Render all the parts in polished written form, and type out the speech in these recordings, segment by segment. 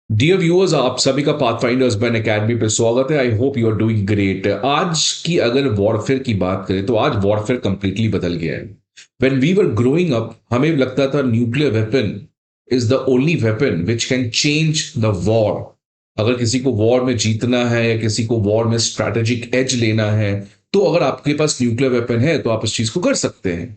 Dear viewers, आप सभी का पाथफाइंडर्स बैन एकेडमी पे स्वागत है। I hope you are doing great. आज की अगर वॉरफेयर की बात करें तो आज वॉरफेयर कंप्लीटली बदल गया है। When we were growing up हमें लगता था nuclear weapon is the only weapon which can change the war. अगर किसी को वॉर में जीतना है या किसी को वॉर में स्ट्रैटेजिक एज लेना है तो अगर आपके पास न्यूक्लियर वेपन है तो आप इस चीज को कर सकते हैं।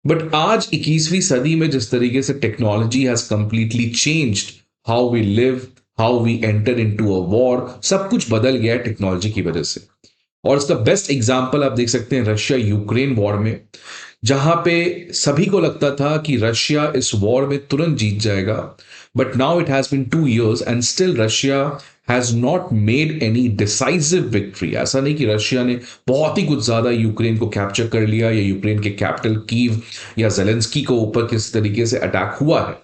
बट आज 21वीं सदी में जिस तरीके से technology has completely changed how we live, how we enter into a war, सब कुछ बदल गया है टेक्नोलॉजी की वजह से। और इसका बेस्ट एग्जांपल आप देख सकते हैं रशिया यूक्रेन वॉर में, जहां पे सभी को लगता था कि रशिया इस वॉर में तुरंत जीत जाएगा। But now it has been 2 years and still Russia has not made any decisive victory. ऐसा नहीं कि रशिया ने बहुत ही कुछ ज्यादा यूक्रेन को कैप्चर कर लिया या यूक्रेन के कैपिटल कीव या जेलेंस्की को ऊपर किस तरीके से अटैक हुआ है।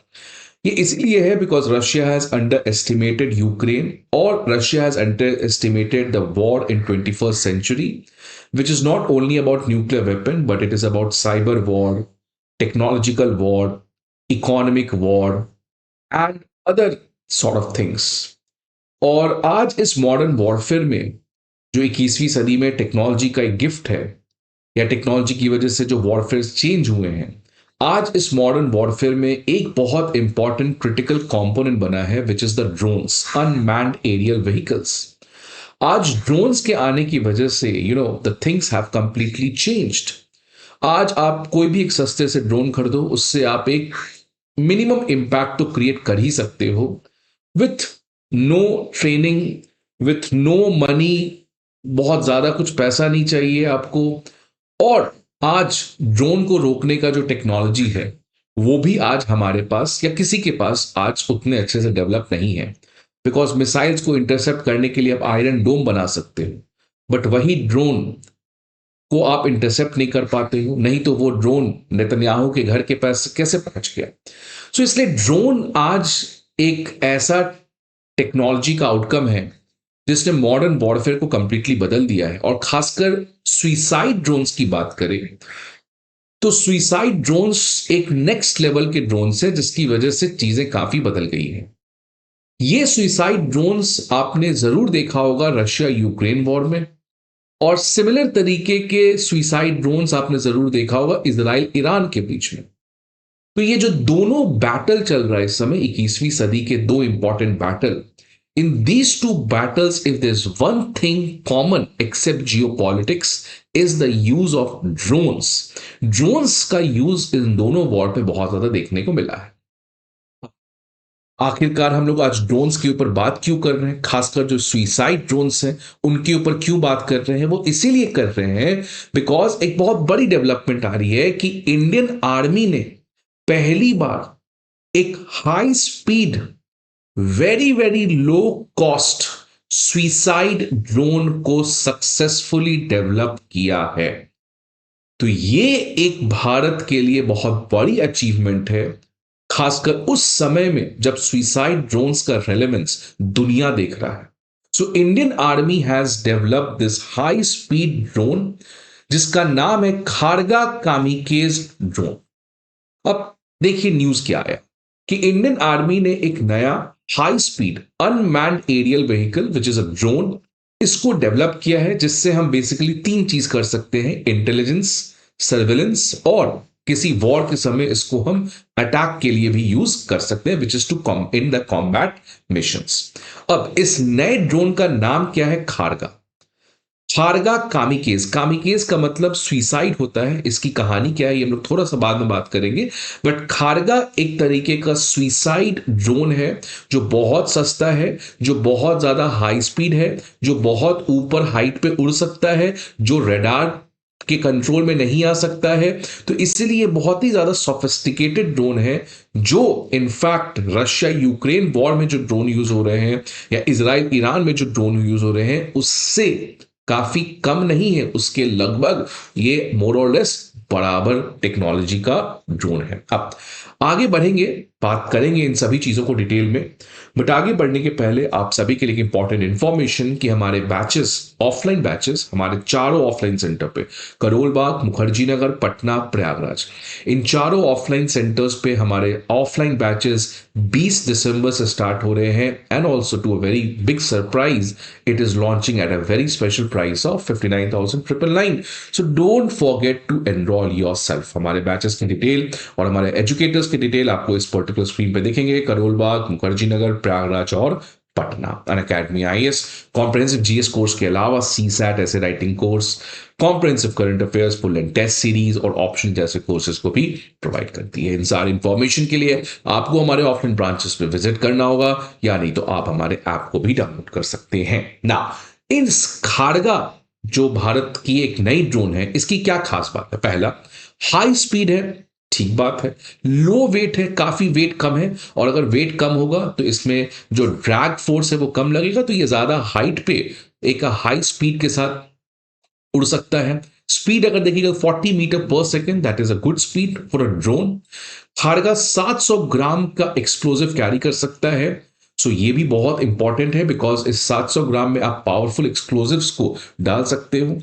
ये इसलिए है because Russia has under estimated Ukraine और Russia has under estimated the war in 21st century, which is not only about nuclear weapon but it is about cyber war, technological war, economic war and other sort of things। और आज इस modern warfare में जो 21वीं सदी में technology का एक गिफ्ट है या टेक्नोलॉजी की वजह से जो वॉरफेयर चेंज हुए हैं, आज इस मॉडर्न वॉरफेयर में एक बहुत इंपॉर्टेंट क्रिटिकल कंपोनेंट बना है which is the drones, unmanned aerial vehicles. आज ड्रोन्स के आने की वजह से the things have completely changed. आज आप कोई भी एक सस्ते से ड्रोन खरीदो, उससे आप एक मिनिमम इम्पैक्ट तो क्रिएट कर ही सकते हो with no training, with no money. बहुत ज्यादा कुछ पैसा नहीं चाहिए आपको। और आज ड्रोन को रोकने का जो टेक्नोलॉजी है वो भी आज हमारे पास या किसी के पास आज उतने अच्छे से डेवलप नहीं है। बिकॉज मिसाइल्स को इंटरसेप्ट करने के लिए आप आयरन डोम बना सकते हो, बट वही ड्रोन को आप इंटरसेप्ट नहीं कर पाते हो। नहीं तो वो ड्रोन नेतन्याहू के घर के पास कैसे पहुंच गया। सो इसलिए ड्रोन आज एक ऐसा टेक्नोलॉजी का आउटकम है जिसने मॉडर्न वॉरफेयर को कंप्लीटली बदल दिया है। और खासकर सुइसाइड ड्रोन्स की बात करें तो सुइसाइड ड्रोन्स एक नेक्स्ट लेवल के ड्रोन्स है जिसकी वजह से चीजें काफी बदल गई हैं। ये सुइसाइड ड्रोन्स आपने जरूर देखा होगा रशिया यूक्रेन वॉर में, और सिमिलर तरीके के सुइसाइड ड्रोन्स आपने जरूर देखा होगा इजराइल ईरान के बीच में। तो ये जो दोनों बैटल चल रहा है इस समय 21वीं सदी के दो important battle, in these two battles, if there's one thing common except geopolitics, is the use of drones। drones का यूज इन दोनों वॉर पे बहुत ज्यादा देखने को मिला है। आखिरकार हम लोग आज ड्रोन्स के ऊपर बात क्यों कर रहे हैं, खासकर जो सुइसाइड ड्रोन्स हैं उनके ऊपर क्यों बात कर रहे हैं, वो इसीलिए कर रहे हैं बिकॉज एक बहुत बड़ी डेवलपमेंट आ रही है कि इंडियन आर्मी ने पहली बार एक high speed, very very low cost suicide drone को सक्सेसफुली डेवलप किया है। तो ये एक भारत के लिए बहुत बड़ी अचीवमेंट है, खासकर उस समय में जब सुइसाइड ड्रोन्स का रेलेवेंस दुनिया देख रहा है। So Indian army has developed this high speed drone जिसका नाम है खारगा कामिकेज ड्रोन। अब देखिए न्यूज क्या आया कि इंडियन आर्मी ने एक नया high speed unmanned aerial vehicle which is a drone, इसको डेवलप किया है जिससे हम बेसिकली तीन चीज कर सकते हैं, इंटेलिजेंस, सर्विलेंस और किसी वॉर के समय इसको हम अटैक के लिए भी यूज कर सकते हैं, which is to come in the combat missions. अब इस नए ड्रोन का नाम क्या है, खारगा। खारगा कामिकेज, कामिकेज का मतलब सुइसाइड होता है। इसकी कहानी क्या है ये हम लोग थोड़ा सा बाद में बात करेंगे। बट खारगा एक तरीके का सुइसाइड ड्रोन है जो बहुत सस्ता है, जो बहुत ज्यादा हाई स्पीड है, जो बहुत ऊपर हाइट पे उड़ सकता है, जो रेडार के कंट्रोल में नहीं आ सकता है। तो इसलिए बहुत ही ज्यादा सोफिस्टिकेटेड ड्रोन है जो इनफैक्ट रशिया यूक्रेन वॉर में जो ड्रोन यूज हो रहे हैं या इजराइल ईरान में जो ड्रोन यूज हो रहे हैं उससे काफी कम नहीं है, उसके लगभग ये मोर और लेस बराबर टेक्नोलॉजी का ड्रोन है। अब आगे बढ़ेंगे, बात करेंगे इन सभी चीजों को डिटेल में। बट आगे बढ़ने के पहले आप सभी के लिए इंपॉर्टेंट इंफॉर्मेशन कि हमारे बैचेस, ऑफलाइन बैचेस हमारे चारों ऑफलाइन सेंटर पे, करोल बाग, मुखर्जी नगर, पटना, प्रयागराज, इन चारों ऑफलाइन सेंटर्स पे हमारे ऑफलाइन बैचेस 20 दिसंबर से स्टार्ट हो रहे हैं। And also to a very big surprise, it is launching at a very special price of 59,999। So don't forget to enrol yourself. हमारे बैचेस की डिटेल और हमारे एजुकेटर्स की डिटेल आपको इस पर्टिकुलर स्क्रीन पे दिखेंगे। करोल बाग, मुखर्जी नगर, प्रयागराज और Patna. Unacademy IAS comprehensive GS course के अलावा सीसैट ऐसे writing course, comprehensive current affairs, full and test series और ऑप्शन जैसे कोर्सेज को भी प्रोवाइड करती है। इन सारी इंफॉर्मेशन के लिए आपको हमारे ऑफलाइन ब्रांचेस पे विजिट करना होगा, या नहीं तो आप हमारे ऐप को भी डाउनलोड कर सकते हैं ना। इन खाड़गा जो भारत की एक नई ड्रोन है, इसकी क्या खास बात है? पहला, हाई स्पीड है, ठीक बात है। लो वेट है, काफी वेट कम है, और अगर वेट कम होगा तो इसमें जो ड्रैग फोर्स है वो कम लगेगा, तो ये ज्यादा हाइट पे एक हाई स्पीड के साथ उड़ सकता है। स्पीड अगर देखिएगा 40 मीटर पर second, that is a good speed for a drone. Khadga 700 gram का एक्सप्लोजिव कैरी कर सकता है। सो ये भी बहुत इंपॉर्टेंट है, बिकॉज इस 700 ग्राम में आप पावरफुल एक्सप्लोजिव्स को डाल सकते हो।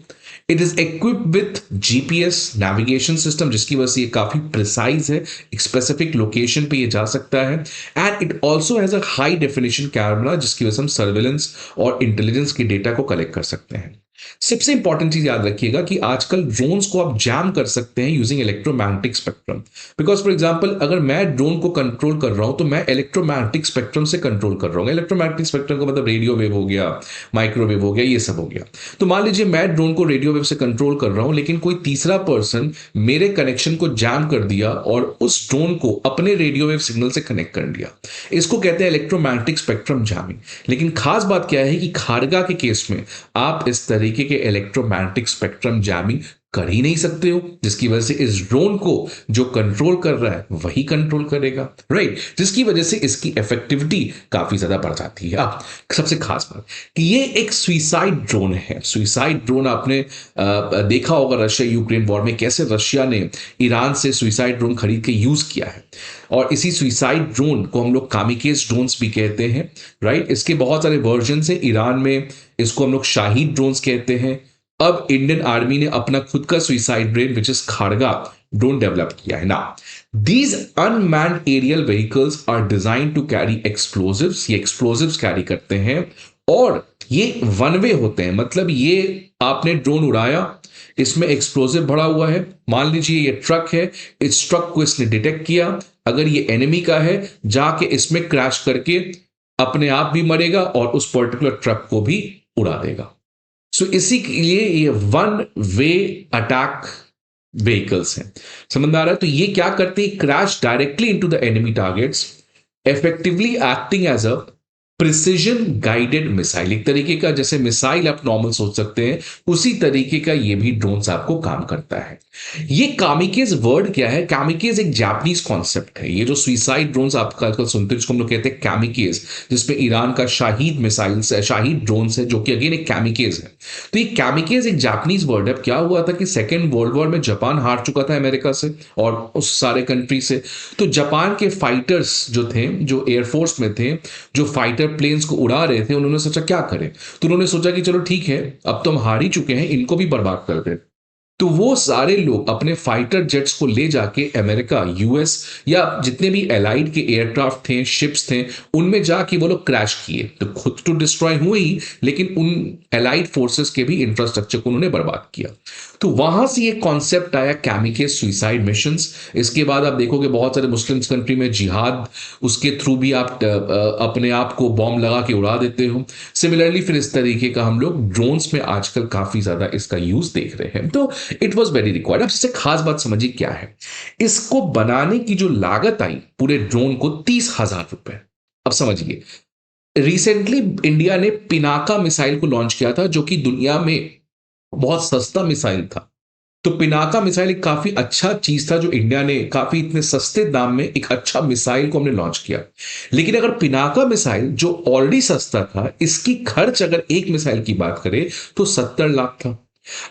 It is equipped with GPS navigation system, जिसकी वजह से ये काफी प्रिसाइज है, एक स्पेसिफिक लोकेशन पे ये जा सकता है। And it also has a high definition camera, जिसकी वजह से हम सर्वेलेंस और इंटेलिजेंस के डेटा को कलेक्ट कर सकते हैं। सबसे इंपॉर्टेंट चीज याद रखिएगा कि आजकल ड्रोन्स को आप जैम कर सकते हैं using electromagnetic spectrum. Because for example, अगर मैं ड्रोन को कंट्रोल कर रहा हूं तो मैं इलेक्ट्रोमैग्नेटिक स्पेक्ट्रम से कंट्रोल कर रहा हूं। इलेक्ट्रोमैग्नेटिक स्पेक्ट्रम का मतलब रेडियो वेव हो गया, माइक्रोवेव हो गया, ये सब हो गया। तो मान लीजिए मैं ड्रोन को रेडियो वेव से कंट्रोल कर रहा हूं, लेकिन कोई तीसरा पर्सन मेरे कनेक्शन को जैम कर दिया और उस ड्रोन को अपने रेडियो वेव सिग्नल से कनेक्ट कर दिया। इसको कहते हैं इलेक्ट्रोमैग्नेटिक स्पेक्ट्रम जैमिंग। लेकिन खास बात क्या है कि खाड़गा के केस में आप इस तरीके के इलेक्ट्रोमैग्नेटिक स्पेक्ट्रम जैमिंग कर ही नहीं सकते हो, जिसकी वजह से इस ड्रोन को जो कंट्रोल कर रहा है वही कंट्रोल करेगा, राइट? जिसकी वजह से इसकी इफेक्टिविटी काफी ज्यादा बढ़ जाती है। अब सबसे खास बात कि ये एक सुइसाइड ड्रोन है। सुइसाइड ड्रोन आपने देखा होगा रशिया यूक्रेन वॉर में, कैसे रशिया ने ईरान से सुइसाइड ड्रोन खरीद के यूज किया है। और इसी सुइसाइड ड्रोन को हम लोग कामिकेज ड्रोन्स भी कहते हैं, राइट? इसके बहुत सारे वर्जन है। ईरान में इसको हम लोग शाहीद ड्रोन्स कहते हैं। अब इंडियन आर्मी ने अपना खुद का suicide drone which is Khadga drone develop किया है ना। These unmanned aerial vehicles are design to carry explosives. ये एक्सप्लोजिव्स कैरी करते हैं और ये वन वे होते हैं। मतलब ये आपने ड्रोन उड़ाया, इसमें एक्सप्लोजिव भरा हुआ है, मान लीजिए ये ट्रक है, इस ट्रक को इसने डिटेक्ट किया, अगर ये एनिमी का है जाके इसमें क्रैश करके अपने आप भी मरेगा और उस पर्टिकुलर ट्रक को भी उड़ा देगा। सो इसी के लिए ये वन वे अटैक व्हीकल्स हैं। समझ आ रहा है? तो ये क्या करते हैं? Crash directly into the enemy targets, effectively acting as a precision guided missile. एक तरीके का जैसे मिसाइल आप नॉर्मल सोच सकते हैं, उसी तरीके का ये भी ड्रोन्स आपको काम करता है। ये कामिकेज वर्ड क्या है? कामिकेज एक जापानीज कॉन्सेप्ट है। ये जो सुइसाइड ड्रोन्स आप आजकल सुनते हैं, जिसको हम लोग कहते हैं कामिकेज, जिसमें ईरान का शाहीद मिसाइल्स है, शाहीद ड्रोन्स है, जो कि अगेन एक कामिकेज है। तो ये कामिकेज एक जापानीज वर्ड है। क्या हुआ था कि सेकेंड वर्ल्ड वॉर में जापान हार चुका था अमेरिका से और उस सारे कंट्री से। तो जापान के फाइटर्स जो थे, जो एयरफोर्स में थे, जो फाइटर प्लेन्स को उड़ा रहे थे, उन्होंने सोचा क्या करें। तो उन्होंने सोचा कि चलो ठीक है, अब तो हम हार ही चुके हैं, इनको भी बर्बाद कर दें। तो वो सारे लोग अपने फाइटर जेट्स को ले जाके अमेरिका, यूएस या जितने भी एलाइड के एयरक्राफ्ट थे, शिप्स थे, उनमें जाके वो लोग क्रैश किए। तो खुद तो डिस्ट्रॉय हुए ही, लेकिन उन एलाइड फोर्सेस के भी इंफ्रास्ट्रक्चर को उन्होंने बर्बाद किया। तो वहां से ये कॉन्सेप्ट आया कैमिकेज सुइसाइड मिशंस। इसके बाद आप देखोगे बहुत सारे मुस्लिम कंट्री में जिहाद, उसके थ्रू भी आप अपने आप को बॉम्ब लगा के उड़ा देते हो। सिमिलरली फिर इस तरीके का हम लोग ड्रोन्स में आजकल काफी ज्यादा इसका यूज देख रहे हैं। तो इट वॉज वेरी रिक्वायर्ड। अब सबसे खास बात समझिए क्या है। इसको बनाने की जो लागत आई पूरे ड्रोन को 30,000 रुपए। अब समझिए, रिसेंटली इंडिया ने पिनाका मिसाइल को लॉन्च किया था, जो कि दुनिया में बहुत सस्ता मिसाइल था। तो पिनाका मिसाइल एक काफी अच्छा चीज था, जो इंडिया ने काफी इतने सस्ते दाम में एक अच्छा मिसाइल को हमने लॉन्च किया। लेकिन अगर पिनाका मिसाइल जो ऑलरेडी सस्ता था, इसकी खर्च अगर एक मिसाइल की बात करें तो 70 लाख था।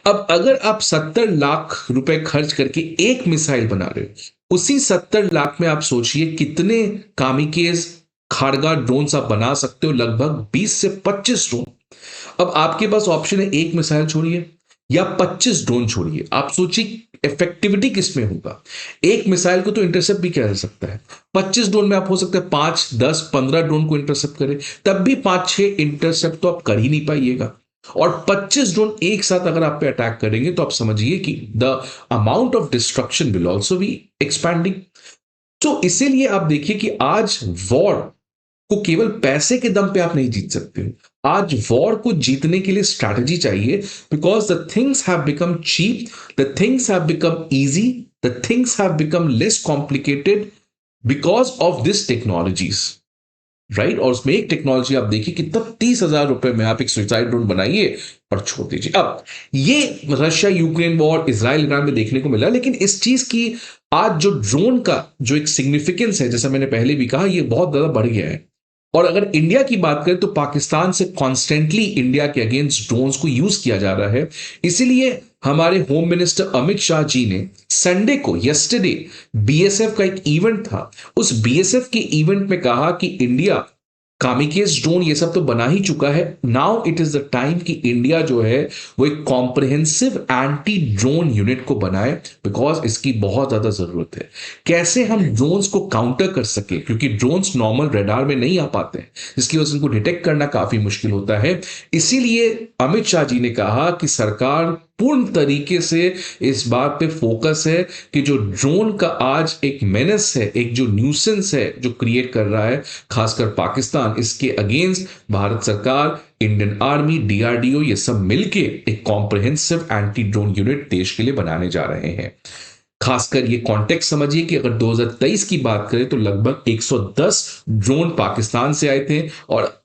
अब अगर आप 70 लाख रुपए खर्च करके एक मिसाइल बना रहे हो, उसी 70 लाख में आप सोचिए कितने कामिकेज खारगा ड्रोन्स आप बना सकते हो, लगभग 20 से 25 ड्रोन। अब आपके पास ऑप्शन है, एक मिसाइल छोड़िए या 25 ड्रोन छोड़िए, आप सोचिए इफेक्टिविटी किसमें होगा। एक मिसाइल को तो इंटरसेप्ट भी किया जा सकता है, 25 ड्रोन में आप हो सकता है 5 10 15 ड्रोन को इंटरसेप्ट करें, तब भी 5 6 इंटरसेप्ट तो आप कर ही नहीं पाइएगा। और 25 ड्रोन एक साथ अगर आप पे अटैक करेंगे तो आप समझिए कि the amount of destruction will also be expanding. तो इसीलिए आप देखिए कि आज वॉर को केवल पैसे के दम पे आप नहीं जीत सकते हो। आज वॉर को जीतने के लिए स्ट्रैटेजी चाहिए, because the things have become cheap, the things have become easy, the things have become less complicated because of this technologies, right. और उसमें एक टेक्नोलॉजी आप देखिए कि तब 30,000 रुपए में आप एक सुसाइड ड्रोन बनाइए और छोड़ दीजिए। अब ये Russia Ukraine war, Israel Iran में देखने को मिला, लेकिन इस चीज की आज जो ड्रोन का जो एक सिग्निफिकेंस है, जैसा मैंने पहले भी कहा, ये बहुत ज्यादा बढ़ गया है। और अगर इंडिया की बात करें तो पाकिस्तान से कॉन्स्टेंटली इंडिया के अगेंस्ट ड्रोन्स को यूज किया जा रहा है। इसीलिए हमारे होम मिनिस्टर अमित शाह जी ने संडे को, यस्टरडे, बीएसएफ का एक इवेंट था, उस बीएसएफ के इवेंट में कहा कि इंडिया कामिकेज ड्रोन ये सब तो बना ही चुका है, now it is the time कि इंडिया जो है वो एक कॉम्प्रिहेंसिव एंटी ड्रोन यूनिट को बनाए, बिकॉज इसकी बहुत ज्यादा जरूरत है। कैसे हम ड्रोन्स को काउंटर कर सके, क्योंकि ड्रोन्स नॉर्मल रडार में नहीं आ पाते हैं, जिसकी वजह से उनको डिटेक्ट करना काफी मुश्किल होता है। इसीलिए अमित शाह जी ने कहा कि सरकार पूर्ण तरीके से इस बात पे फोकस है कि जो ड्रोन का आज एक मेनेस है, एक जो न्यूसेंस है जो क्रिएट कर रहा है खासकर पाकिस्तान, इसके अगेंस्ट भारत सरकार, इंडियन आर्मी, डीआरडीओ, ये सब मिलके एक कॉम्प्रिहेंसिव एंटी ड्रोन यूनिट देश के लिए बनाने जा रहे हैं। खासकर ये कॉन्टेक्स्ट समझिए कि अगर 2023 की बात करें तो लगभग 110 ड्रोन पाकिस्तान से आए थे, और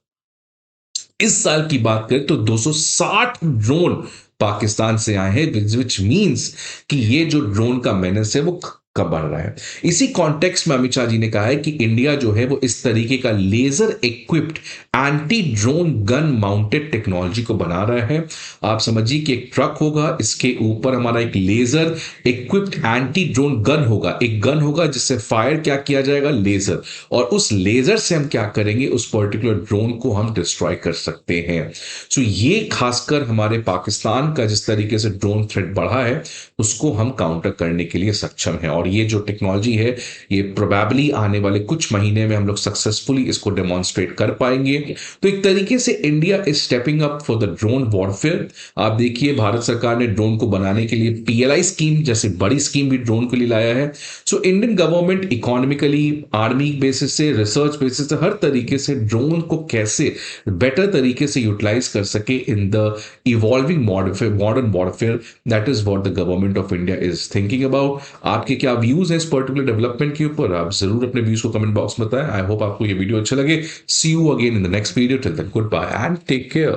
इस साल की बात करें तो 260 ड्रोन पाकिस्तान से आए हैं, विच मींस कि ये जो ड्रोन का मेनेस है वो कब बढ़ रहा है। इसी कॉन्टेक्स्ट में अमित शाह जी ने कहा है कि इंडिया जो है वो इस तरीके का laser equipped anti drone gun mounted technology को बना रहा है। आप समझिए कि एक ट्रक होगा, इसके ऊपर हमारा एक laser equipped anti drone gun होगा, एक गन होगा जिससे फायर क्या किया जाएगा, लेजर, और उस लेजर से हम क्या करेंगे, उस पर्टिकुलर ड्रोन को हम डिस्ट्रॉय कर सकते हैं। सो ये खासकर हमारे पाकिस्तान का जिस तरीके से ड्रोन थ्रेट बढ़ा है उसको हम काउंटर करने के लिए सक्षम है। और ये जो टेक्नोलॉजी है ये प्रोबेबली आने वाले कुछ महीने में हम लोग सक्सेसफुली इसको डेमोन्स्ट्रेट कर पाएंगे। तो एक तरीके से India is stepping up for the drone warfare. आप देखिए भारत सरकार ने ड्रोन को बनाने के लिए पीएलआई स्कीम जैसे बड़ी स्कीम भी ड्रोन के लिए लाया है। So Indian government economically, army basis से, रिसर्च बेसिस से, हर तरीके से ड्रोन को कैसे बेटर तरीके से यूटिलाइज कर सके in the evolving modern warfare, that is what the government of India is thinking about. आपके क्या व्यूज हैं इस पर्टिकुलर डेवलपमेंट के ऊपर, आप जरूर अपने व्यूज को कमेंट बॉक्स में बताएं। आई होप आपको ये वीडियो अच्छा लगे। See you again in the next video, till then good bye and take care.